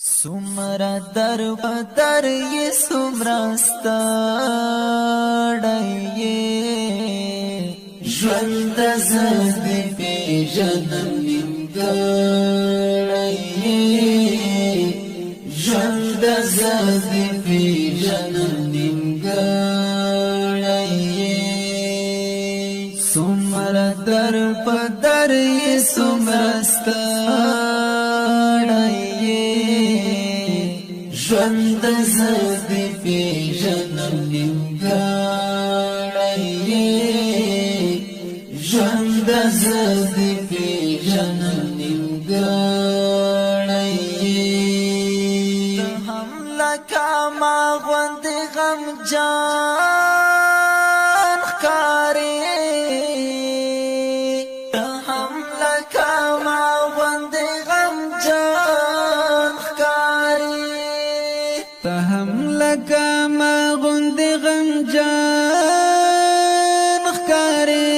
سمرا در بدر یہ سمرا ستاڑی ژوند زد پی جنم نیمګړی ژوند زد پی جنم نیمګړی سمرا در بدر یہ سمرا ستاڑی ژوند زد پی جنم نیمګړی ژوند زد پی جنم نیمګړی هم لکه ما غوند غم جان ښکارې هم لکه ما غوند غم جان هم لکه ما غوند غم جان ښکارې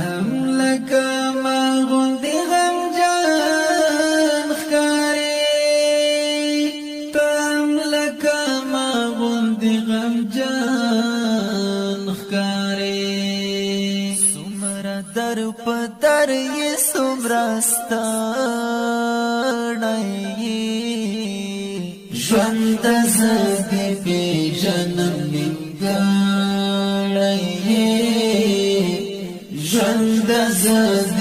هم لکه ما غوند غم جان ښکارې هم لکه ما غوند غم جان ښکارې سمرا در پدر یہ سمرا ستاڑی ژوند زد پی جنم نیمګړی ژوند زد